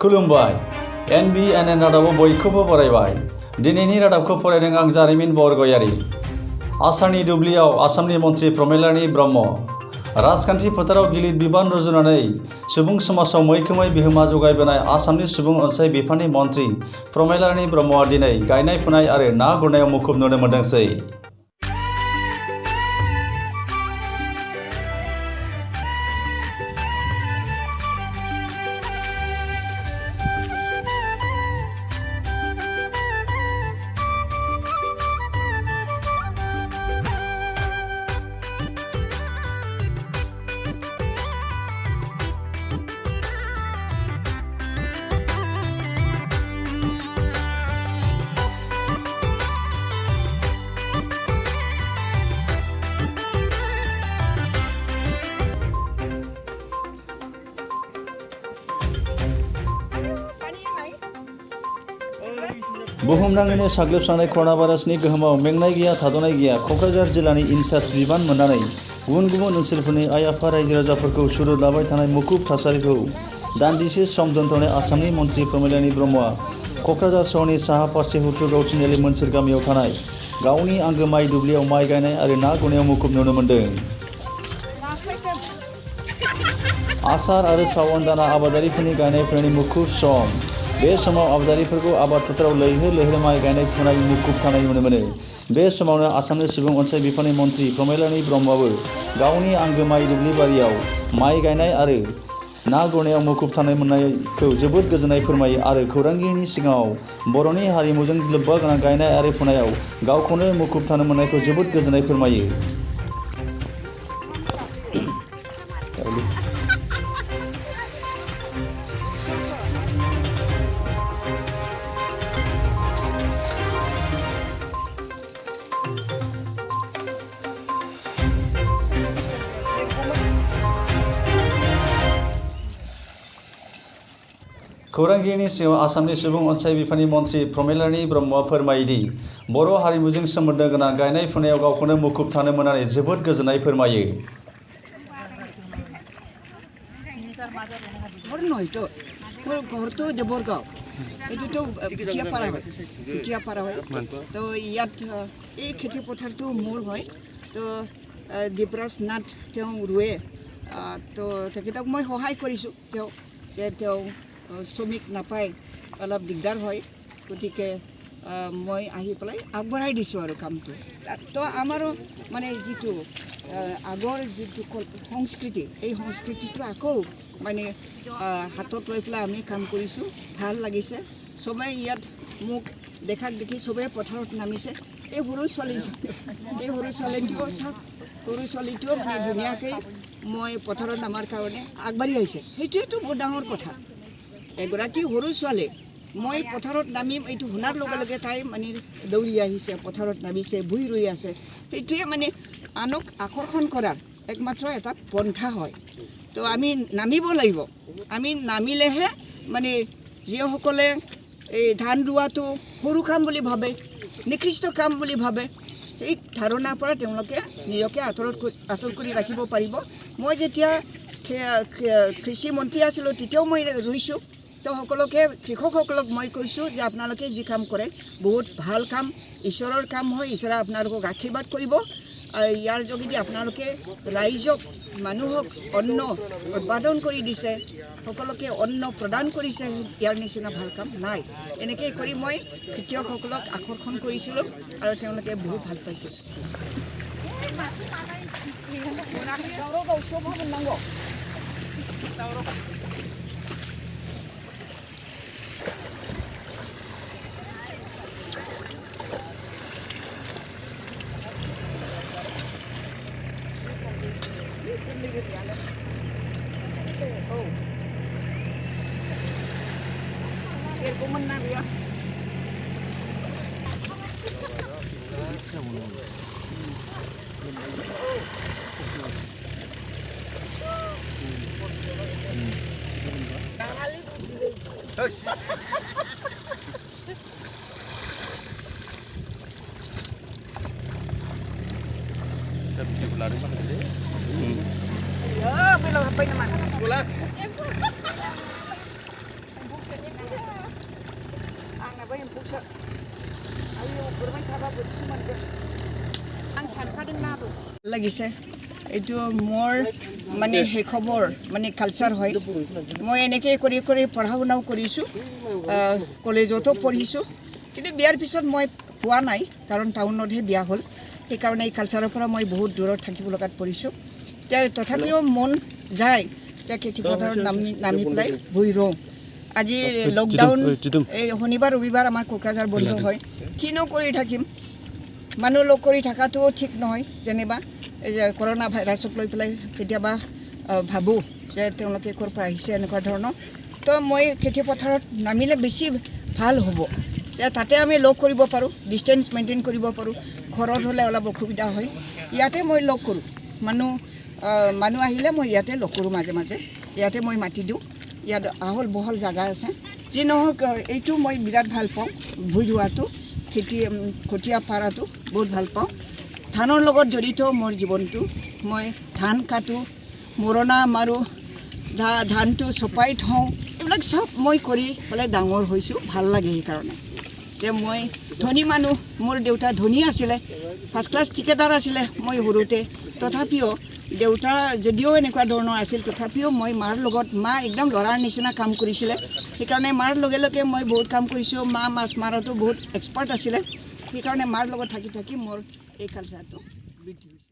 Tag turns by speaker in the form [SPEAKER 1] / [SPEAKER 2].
[SPEAKER 1] खुलुमबाय NBNN रादाबाव बयखौबो बरायबाय। दिनैनि रादाबखौ फरायदों आं जारिमिन बरगयारी। आसामनि दुब्लियाव आसामनि मन्त्रि प्रमेलारानि ब्रह्म। राजखान्थि फोथाराव गिलिर बिबान रुजुनानै सुबुं समाजाव मैखोमै बिहोमा जगायबोनाय आसामनि सुबुं अनसाय बिफाननि मन्त्रि प्रमेलारानि ब्रह्मआ दिनै गायनाय फुनाय आरो ना गुरनायाव मुखुब नुनो मोनदोंसै। बुहुमनाङैनो साग्लोबसारनाय कर'ना भाइरासनि गोहोमाव मेंनाय गैया थाद'नाय गैया क'क्राझार जिल्लानि इनचार्ज बिबान मोननानै गुबुन गुबुन ओनसोलफोरनि आइ आफा रायजो राजाफोरखौ सुरु लाबाय थानाय मुखुब थासारिखौ दान्दिसे सम दोनथ'नाय आसामनि मन्त्रि प्रमेलारानि ब्रह्मआ क'क्राझार सहरनि साहा फारसे हुथुगाव थिनालि मोनसोर गामियाव थानाय गावनि आंगो माइ दुब्लियाव माइ गायनाय आरो ना गुरनायाव मुखुब नुनो मोन्दों। आसार आरो सावन दाना आबादारिफोरनि गायनाय फुनायनि मुखुब सम। बे समाव आबादारिफोरखौ आबाद फोथाराव लैहोर लैहोर माइ गायनाय फुनाय मुखुब थानाय नुनो मोनो। बे समावनो आसामनि सुबुं अनसाय बिफाननि मन्त्रि प्रमेलारानि ब्रह्मआबो गावनि आंगो माइ दुब्लि बारियाव माइ गायनाय आरो ना गुरनायाव मुखुब थानाय मोननायखौ जोबोद गोजोननाय फोरमायो आरो खौरांगिरिनि सिगाङाव बर'नि हारिमुजों लोब्बा गोनां गायनाय आरो फुनायाव गावखौनो मुखुब थानो मोननायखौ जोबोद गोजोननाय फोरमायो। खौरांगिरिनि सिगाङाव आसामनि सुबुं अनसाय बिफाननि मन्त्रि प्रमेलारानि ब्रह्मआ फोरमायोदि बर' हारिमुजों सोमोन्दो गोनां गायनाय फुनायाव गावखौनो मुखुब थानो मोननानै जोबोद गोजोननाय फोरमायो।
[SPEAKER 2] শ্ৰমিক নাপায় অলপ দিগদাৰ হয়, গতিকে মই আহি পেলাই আগবঢ়াই দিছোঁ আৰু কামটো। তো আমাৰো মানে যিটো আগৰ যিটো সংস্কৃতি, এই সংস্কৃতিটো আকৌ মানে হাতত লৈ পেলাই আমি কাম কৰিছোঁ। ভাল লাগিছে। চবেই ইয়াত মোক দেখাক দেখি চবেই পথাৰত নামিছে। এই সৰু ছোৱালীটোও চাওক, সৰু ছোৱালীটোও মানে ধুনীয়াকৈ মই পথাৰত নামাৰ কাৰণে আগবাঢ়ি আহিছে। সেইটোৱেতো বহুত ডাঙৰ কথা। এগৰাকী সৰু ছোৱালী মই পথাৰত নামিম এইটো শুনাৰ লগে লগে তাই মানে দৌৰি আহিছে, পথাৰত নামিছে, ভুই ৰুই আছে। সেইটোৱে মানে আনক আকৰ্ষণ কৰাৰ একমাত্ৰ এটা পন্থা হয়। তো আমি নামিব লাগিব। আমি নামিলেহে মানে যিসকলে এই ধান ৰোৱাটো সৰু কাম বুলি ভাবে, নিকৃষ্ট কাম বুলি ভাবে, এই ধাৰণাৰ পৰা তেওঁলোকে নিজকে আঁতৰ কৰি ৰাখিব পাৰিব। মই যেতিয়া কৃষি মন্ত্ৰী আছিলোঁ তেতিয়াও মই ৰুইছোঁ। তো সকলোকে কৃষকসকলক মই কৈছোঁ যে আপোনালোকে যি কাম কৰে বহুত ভাল কাম, ঈশ্বৰৰ কাম হয়। ঈশ্বৰে আপোনালোকক আশীৰ্বাদ কৰিব। ইয়াৰ যোগেদি আপোনালোকে ৰাইজক, মানুহক অন্ন উৎপাদন কৰি দিছে, সকলোকে অন্ন প্ৰদান কৰিছে। ইয়াৰ নিচিনা ভাল কাম নাই। এনেকৈ কৰি মই খেতিয়কসকলক আকৰ্ষণ কৰিছিলোঁ আৰু তেওঁলোকে বহুত ভাল পাইছিল। Belum sampai mana? লাগিছে এইটো মোৰ মানে শেষবৰ মানে কালচাৰ হয় মই এনেকৈ কৰি কৰি পঢ়া শুনাও কৰিছোঁ কলেজতো পঢ়িছোঁ কিন্তু বিয়াৰ পিছত মই পোৱা নাই কাৰণ টাউনতহে বিয়া হ'ল সেইকাৰণে এই কালচাৰৰ পৰা মই বহুত দূৰত থাকিব লগাত পৰিছোঁ তথাপিও মন যায় যে খেতিপথাৰত নামি পেলাই ভুই ৰোওঁ আজি লকডাউন এই শনিবাৰ ৰবিবাৰ আমাৰ কোকৰাঝাৰ বন্ধ হয় কিনো কৰি থাকিম মানুহ লগ কৰি থকাটোও ঠিক নহয় যেনিবা এই যে কৰোণা ভাইৰাছক লৈ পেলাই কেতিয়াবা ভাবোঁ যে তেওঁলোকে ক'ৰ পৰা আহিছে এনেকুৱা ধৰণৰ তো মই খেতিপথাৰত নামিলে বেছি ভাল হ'ব যে তাতে আমি লগ কৰিব পাৰোঁ ডিষ্টেঞ্চ মেইনটেইন কৰিব পাৰোঁ ঘৰত হ'লে অলপ অসুবিধা হয় ইয়াতে মই লগ কৰোঁ মানুহ আহিলে মই ইয়াতে লগ কৰোঁ মাজে মাজে ইয়াতে মই মাতি দিওঁ ইয়াত আহল বহল জাগা আছে যি নহওক এইটো মই বিৰাট ভাল পাওঁ ভুই ৰোৱাটো কঠীয়া পাৰাটো বহুত ভাল পাওঁ ধানৰ লগত জড়িত মোৰ জীৱনটো মই ধান কাটোঁ মৰণা মাৰোঁ ধানটো চপাই থওঁ এইবিলাক চব মই কৰি পেলাই ডাঙৰ হৈছোঁ ভাল লাগে সেইকাৰণে যে মই ধনী মানুহ মোৰ দেউতা ধনী আছিলে ফাৰ্ষ্ট ক্লাছ ঠিকাদাৰ আছিলে মই সৰুতে তথাপিও দেউতা যদিও এনেকুৱা ধৰণৰ আছিল তথাপিও মই মাৰ লগত মা একদম ল'ৰাৰ নিচিনা কাম কৰিছিলে সেইকাৰণে মাৰ লগে লগে মই বহুত কাম কৰিছোঁ মা মাছ মাৰাতো বহুত এক্সপাৰ্ট আছিলে সেইকাৰণে মাৰ লগত থাকি থাকি মোৰ এই কালচাৰটো বৃদ্ধি হৈছে